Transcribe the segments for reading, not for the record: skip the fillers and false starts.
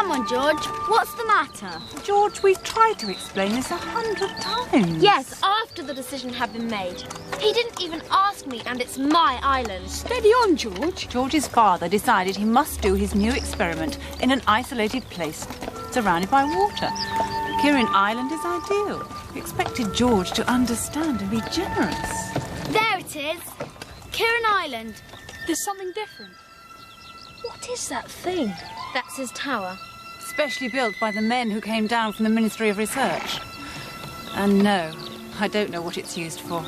Come on, George. What's the matter? George, we've tried to explain this 100 times. Yes, after the decision had been made. He didn't even ask me, and it's my island. Steady on, George. George's father decided he must do his new experiment in an isolated place, surrounded by water. Kirrin Island is ideal. We expected George to understand and be generous. There it is. Kirrin Island. There's something different. What is that thing? That's his tower. Specially built by the men who came down from the Ministry of Research. And no, I don't know what it's used for.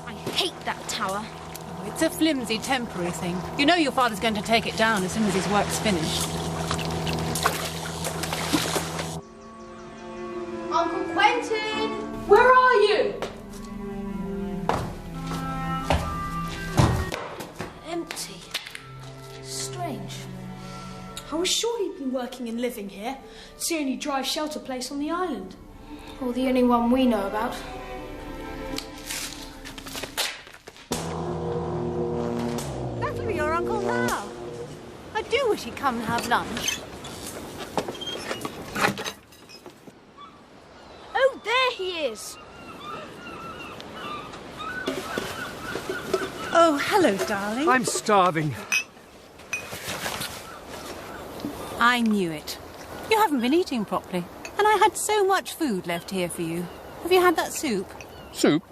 I hate that tower. Oh, it's a flimsy, temporary thing. You know your father's going to take it down as soon as his work's finished. Uncle Quentin! Where are you? Empty. Strange. I was sure he'd been working and living here. It's the only dry shelter place on the island. Or the only one we know about. That'll be your uncle now. I do wish he'd come and have lunch. Oh, there he is. Oh, hello, darling. I'm starving. I knew it. You haven't been eating properly. And I had so much food left here for you. Have you had that soup? Soup?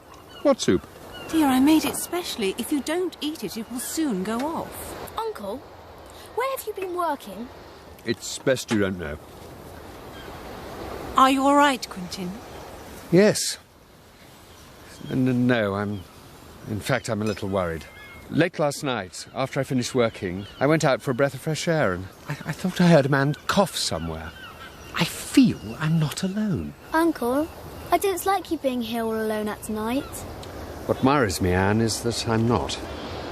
What soup? Dear, I made it specially. If you don't eat it, it will soon go off. Uncle, where have you been working? It's best you don't know. Are you all right, Quentin? Yes. No, In fact, I'm a little worried. Late last night, after I finished working, I went out for a breath of fresh air and I thought I heard a man cough somewhere. I feel I'm not alone. Uncle, I don't like you being here all alone at night. What worries me, Anne, is that I'm not.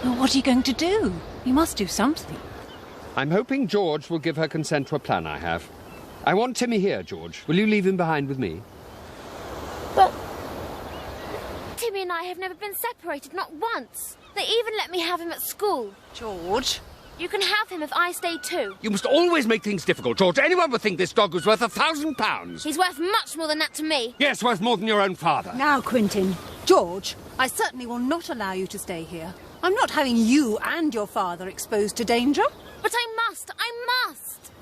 Well, what are you going to do? You must do something. I'm hoping George will give her consent to a plan I have. I want Timmy here, George. Will you leave him behind with me? But Timmy and I have never been separated, not once. They even let me have him at school. George? You can have him if I stay too. You must always make things difficult, George. Anyone would think this dog was worth £1,000. He's worth much more than that to me. Yes, worth more than your own father. Now, Quentin. George, I certainly will not allow you to stay here. I'm not having you and your father exposed to danger. But I must.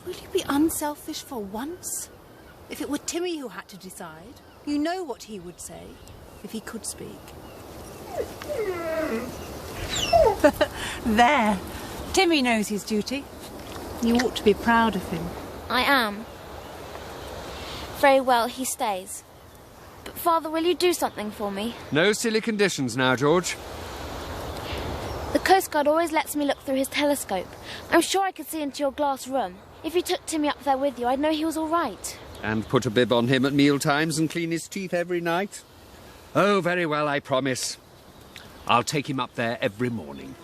Will you be unselfish for once? If it were Timmy who had to decide, you know what he would say, if he could speak. There. Timmy knows his duty. You ought to be proud of him. I am. Very well, he stays. But, Father, will you do something for me? No silly conditions now, George. The Coast Guard always lets me look through his telescope. I'm sure I could see into your glass room. If you took Timmy up there with you, I'd know he was all right. And put a bib on him at meal times and clean his teeth every night? Oh, very well, I promise. I'll take him up there every morning.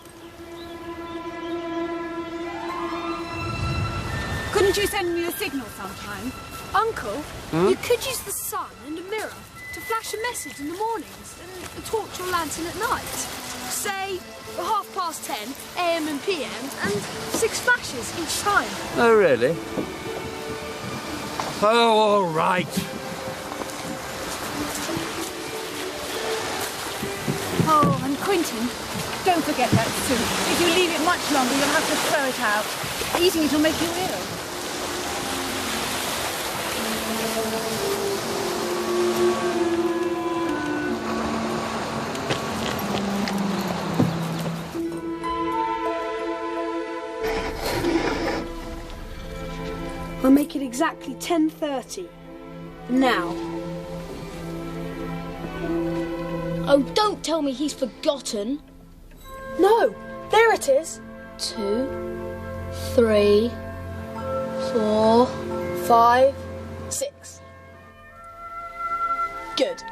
Couldn't you send me a signal sometime? Uncle, you could use the sun and a mirror to flash a message in the mornings and a torch or lantern at night. Say, 10:30 AM and PM, and 6 flashes each time. Oh, really? Oh, all right. Oh, and Quentin, don't forget that soup. If you leave it much longer, you'll have to throw it out. Eating it will make you ill. I'll make it exactly 10:30. Now. Oh, don't tell me he's forgotten. No, there it is. 2, 3, 4, 5, 6. Good.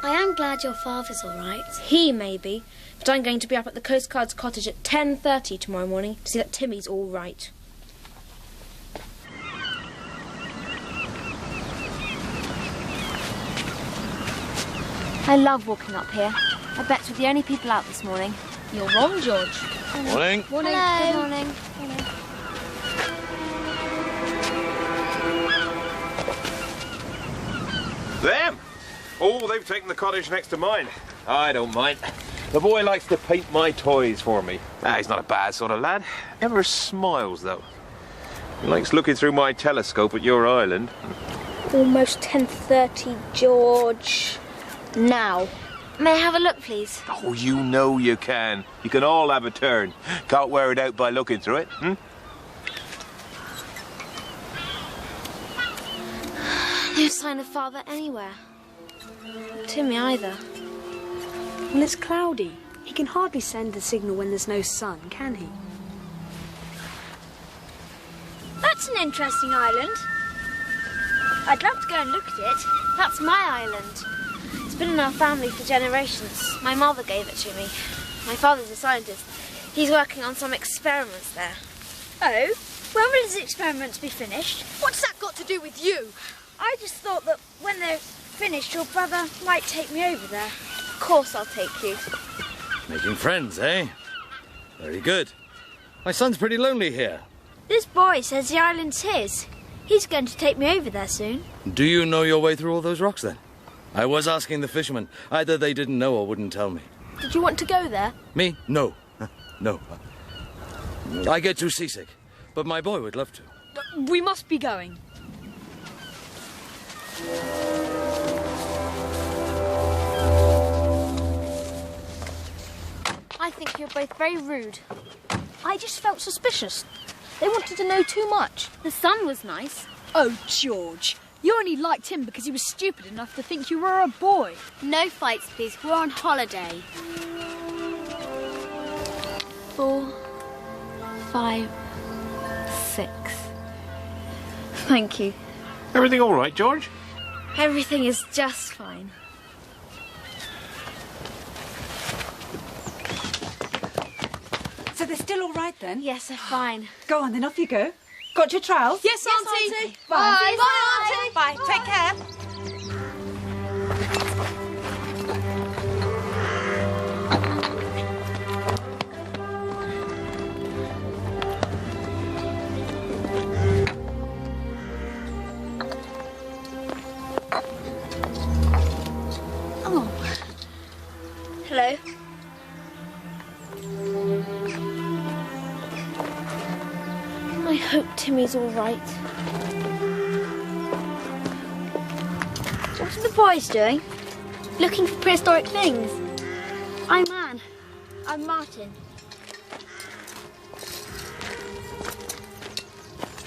I am glad your father's all right. He may be, but I'm going to be up at the Coast Guard's cottage at 10:30 tomorrow morning to see that Timmy's all right. I love walking up here. I bet we're the only people out this morning. You're wrong, George. Morning. Morning. Hello. Good morning. Them? Oh, they've taken the cottage next to mine. I don't mind. The boy likes to paint my toys for me. He's not a bad sort of lad. Never smiles, though. He likes looking through my telescope at your island. Almost 10:30, George. Now. May I have a look, please? Oh, you know you can. You can all have a turn. Can't wear it out by looking through it, No sign of Father anywhere. Not Timmy either. Well, it's cloudy. He can hardly send a signal when there's no sun, can he? That's an interesting island. I'd love to go and look at it. That's my island. It's been in our family for generations. My mother gave it to me. My father's a scientist. He's working on some experiments there. Oh? When will his experiments be finished? What's that got to do with you? I just thought that when they're finished, your brother might take me over there. Of course I'll take you. Making friends, eh? Very good. My son's pretty lonely here. This boy says the island's his. He's going to take me over there soon. Do you know your way through all those rocks, then? I was asking the fishermen. Either they didn't know or wouldn't tell me. Did you want to go there? Me? No. No. I get too seasick. But my boy would love to. We must be going. I think you're both very rude. I just felt suspicious. They wanted to know too much. The sun was nice. Oh, George. You only liked him because he was stupid enough to think you were a boy. No fights, please. We're on holiday. 4, 5, 6. Thank you. Everything all right, George? Everything is just fine. So they're still all right then? Yes, they're fine. Go on, then off you go. Got your trowels? Yes, Auntie. Bye. Bye, Auntie. Bye. Take care. Hello. I hope Timmy's all right. What are the boys doing? Looking for prehistoric things. I'm Anne. I'm Martin.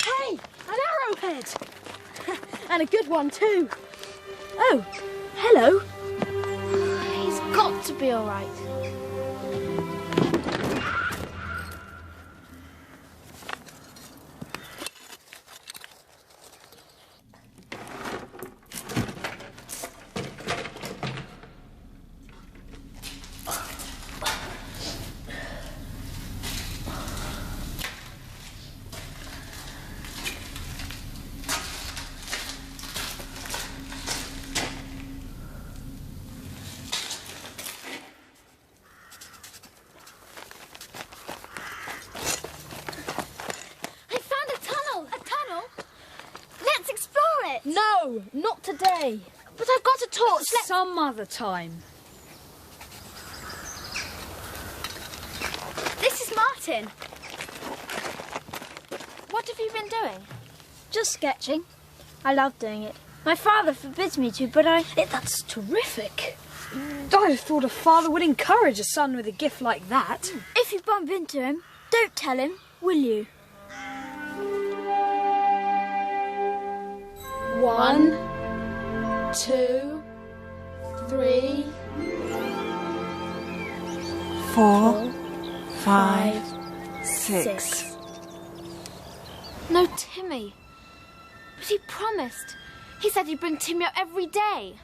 Hey, an arrowhead. And a good one, too. Oh, hello. He's got to be all right. No, not today. But I've got a torch. Some other time. This is Martin. What have you been doing? Just sketching. I love doing it. My father forbids me to, but That's terrific. I thought a father would encourage a son with a gift like that. If you bump into him, don't tell him, will you? 1, 2, 3, 4, 5, 6. No Timmy. But he promised. He said he'd bring Timmy up every day.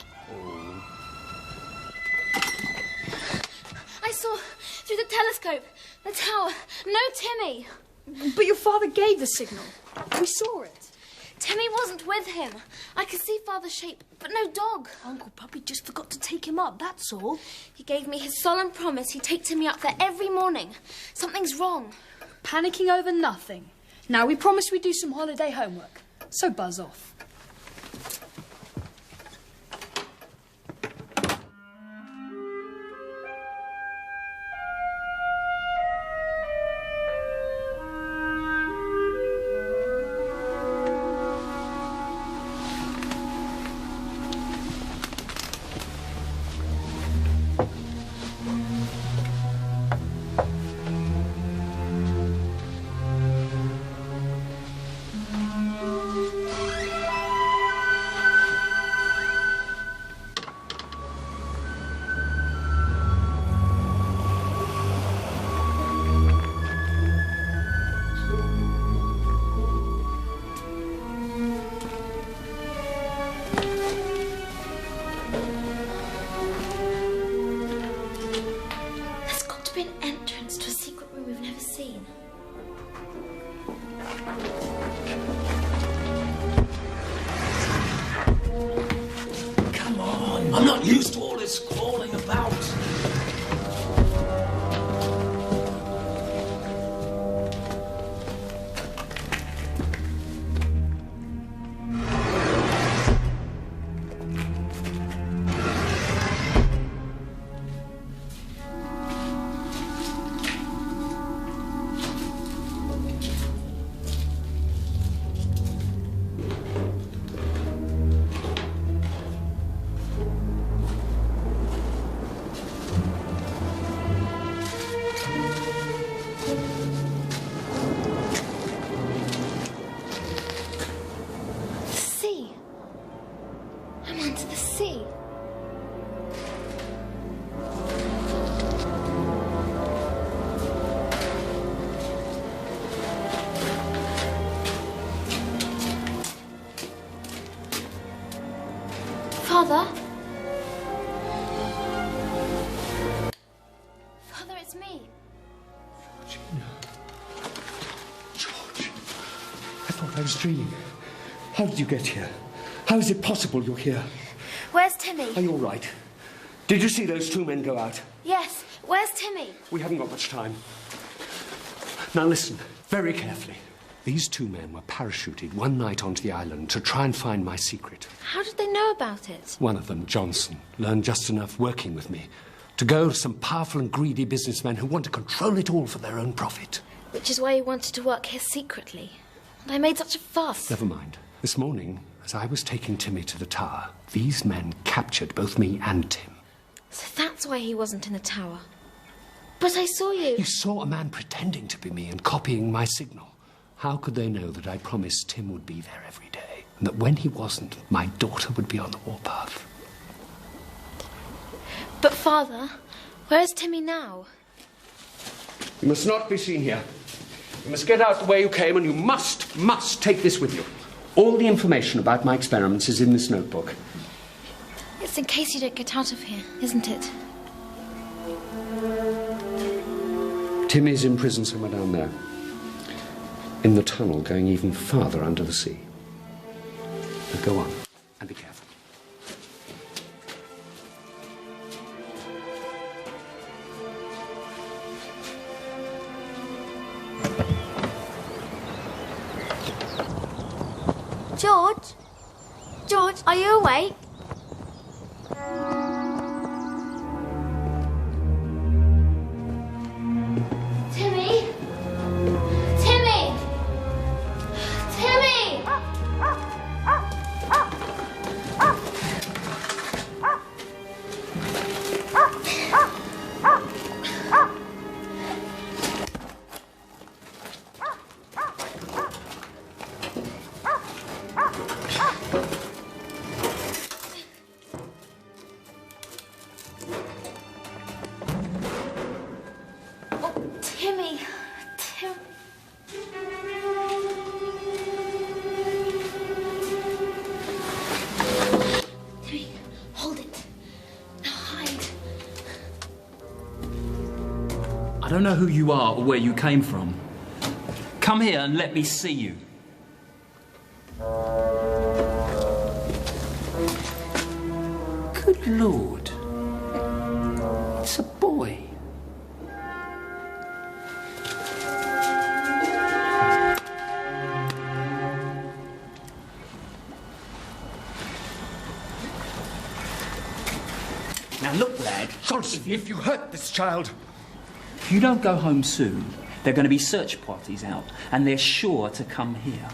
I saw through the telescope, the tower. No Timmy. But your father gave the signal. We saw it. Timmy wasn't with him. I could see Father's shape, but no dog. Uncle Puppy just forgot to take him up, that's all. He gave me his solemn promise he'd take Timmy up there every morning. Something's wrong. Panicking over nothing. Now, we promised we'd do some holiday homework, so buzz off. I'm not used to all this crawling about. Father? Father, it's me. Georgina. George. I thought I was dreaming. How did you get here? How is it possible you're here? Where's Timmy? Are you all right? Did you see those two men go out? Yes. Where's Timmy? We haven't got much time. Now listen, very carefully. These two men were parachuted one night onto the island to try and find my secret. How did they know about it? One of them, Johnson, learned just enough working with me to go to some powerful and greedy businessmen who want to control it all for their own profit. Which is why you wanted to work here secretly. And I made such a fuss. Never mind. This morning, as I was taking Timmy to the tower, these men captured both me and Tim. So that's why he wasn't in the tower. But I saw you. You saw a man pretending to be me and copying my signal. How could they know that I promised Tim would be there every day, and that when he wasn't, my daughter would be on the warpath? But, Father, where is Timmy now? You must not be seen here. You must get out the way you came, and you must take this with you. All the information about my experiments is in this notebook. It's in case you don't get out of here, isn't it? Timmy's in prison somewhere down there. In the tunnel going even farther under the sea. Now go on, and be careful. George? George, are you awake? Timmy? Timmy! Timmy! Timmy. Timmy, hold it. Now hide. I don't know who you are or where you came from. Come here and let me see you. Good Lord. It's a boy. Now look, lad. Johnson, if you hurt this child... If you don't go home soon, there are going to be search parties out, and they're sure to come here.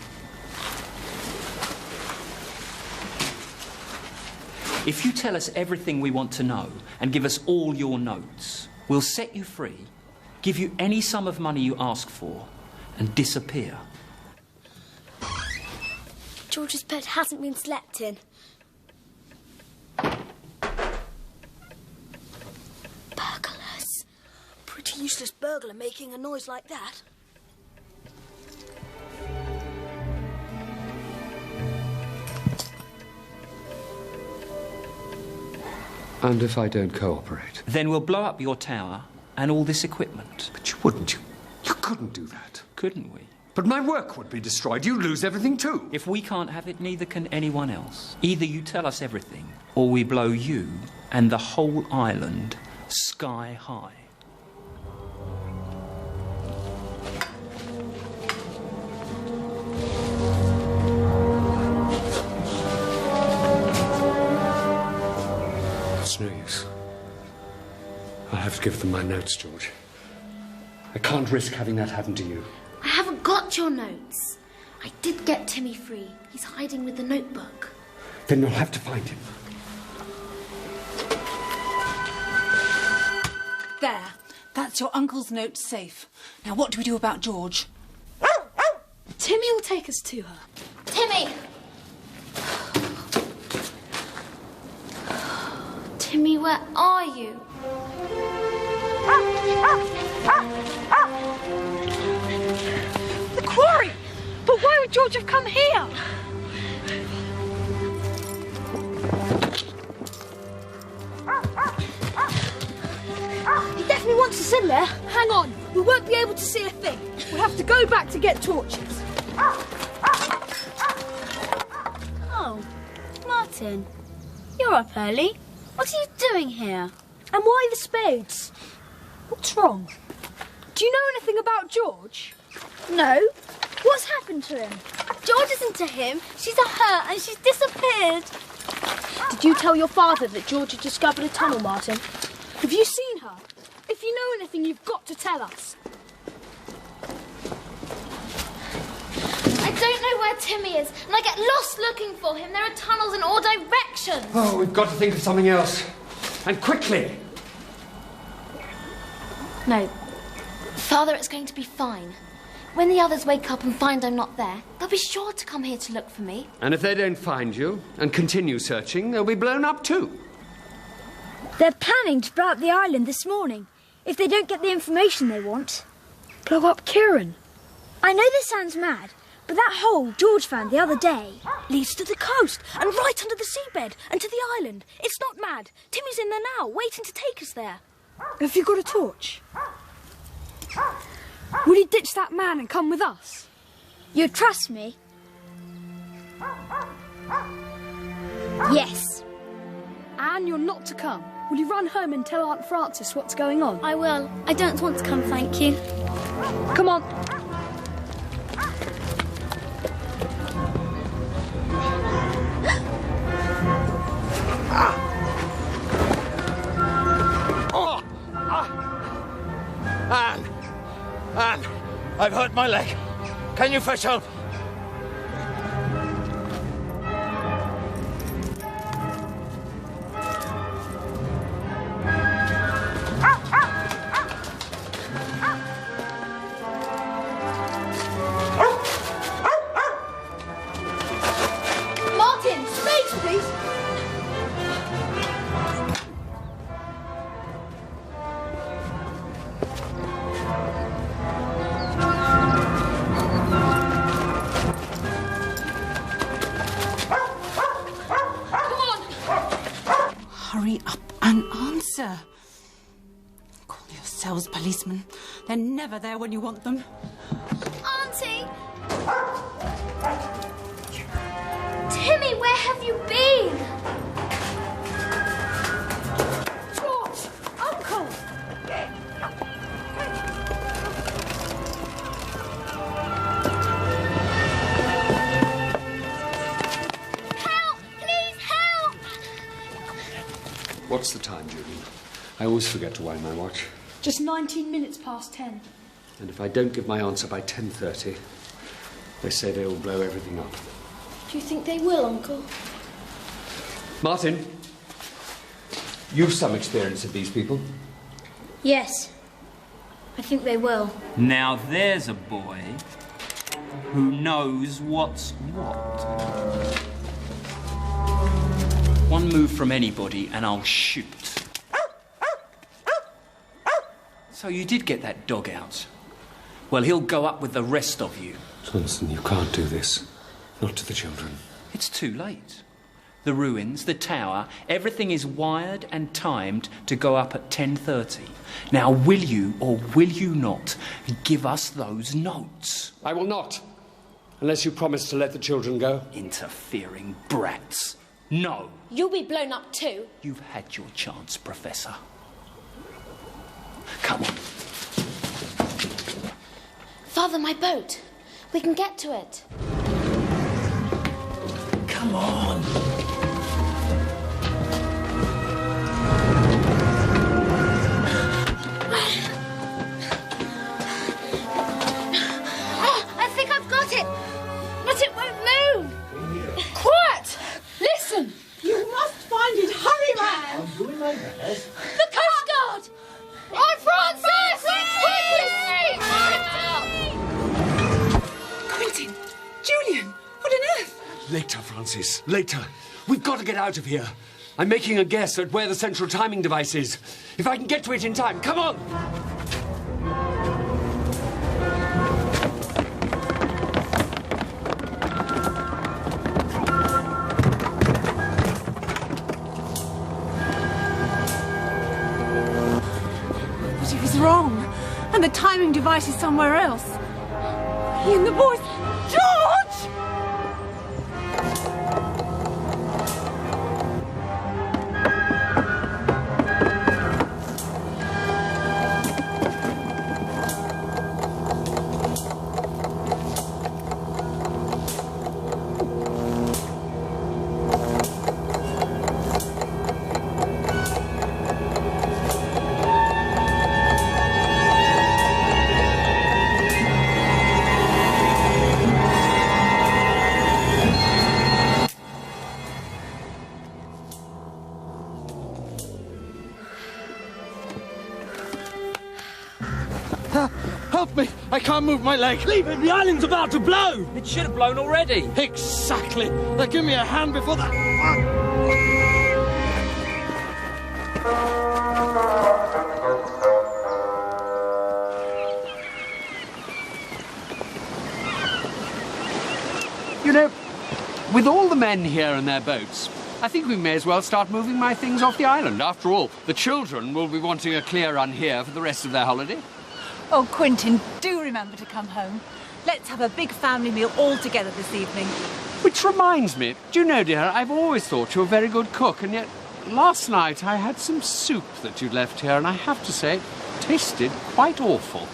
If you tell us everything we want to know and give us all your notes, we'll set you free, give you any sum of money you ask for, and disappear. George's bed hasn't been slept in. Burglars. Pretty useless burglar making a noise like that. And if I don't cooperate? Then we'll blow up your tower and all this equipment. But you wouldn't. You couldn't do that. Couldn't we? But my work would be destroyed. You'd lose everything too. If we can't have it, neither can anyone else. Either you tell us everything, or we blow you and the whole island sky high. It's no use. I'll have to give them my notes, George. I can't risk having that happen to you. I haven't got your notes. I did get Timmy free. He's hiding with the notebook. Then you'll have to find him. There. That's your uncle's note safe. Now what do we do about George? Timmy will take us to her. Timmy! Timmy, where are you? The quarry! But why would George have come here? He definitely wants us in there. Hang on, we won't be able to see a thing. We'll have to go back to get torches. Oh, Martin, you're up early. What are you doing here? And why the spades? What's wrong? Do you know anything about George? No. What's happened to him? George isn't to him. She's a her, and she's disappeared. Did you tell your father that George had discovered a tunnel, Martin? Have you seen her? If you know anything, you've got to tell us. I don't know where Timmy is, and I get lost looking for him. There are tunnels in all directions. Oh, we've got to think of something else. And quickly. No. Father, it's going to be fine. When the others wake up and find I'm not there, they'll be sure to come here to look for me. And if they don't find you and continue searching, they'll be blown up too. They're planning to blow up the island this morning, if they don't get the information they want. Blow up Kirrin. I know this sounds mad, but that hole George found the other day Leads to the coast and right under the seabed and to the island. It's not mad. Timmy's in there now, waiting to take us there. Have you got a torch? Will you ditch that man and come with us? You trust me? Yes. Anne, you're not to come. Will you run home and tell Aunt Frances what's going on? I will. I don't want to come, thank you. Come on. Anne, I've hurt my leg. Can you fetch help? Martin, spades, please. Hurry up and answer. Call yourselves policemen. They're never there when you want them. Auntie! Timmy, where have you been? What's the time, Julian? I always forget to wind my watch. Just 19 minutes past 10. And if I don't give my answer by 10:30, they say they will blow everything up. Do you think they will, Uncle? Martin, you've some experience of these people. Yes. I think they will. Now there's a boy who knows what's what. One move from anybody and I'll shoot. So you did get that dog out. Well, he'll go up with the rest of you. Johnson, you can't do this. Not to the children. It's too late. The ruins, the tower, everything is wired and timed to go up at 10:30. Now, will you or will you not give us those notes? I will not. Unless you promise to let the children go. Interfering brats. No. You'll be blown up too. You've had your chance, Professor. Come on. Father, my boat. We can get to it. Come on. I think I've got it. But it won't move. Quiet! Listen! You must find it. Hurry, man! I'm doing my best. The Coast Guard! On Francis! Quentin! Julian! What on earth? Later, Francis. Later. We've got to get out of here. I'm making a guess at where the central timing device is. If I can get to it in time, come on! But he was wrong. And the timing device is somewhere else. He and the boys... George! Help me! I can't move my leg. Leave it, the island's about to blow! It should have blown already. Exactly. Now give me a hand before that... You know, with all the men here and their boats, I think we may as well start moving my things off the island. After all, the children will be wanting a clear run here for the rest of their holiday. Oh, Quentin, do remember to come home. Let's have a big family meal all together this evening. Which reminds me, do you know, dear, I've always thought you were a very good cook, and yet last night I had some soup that you'd left here, and I have to say, it tasted quite awful.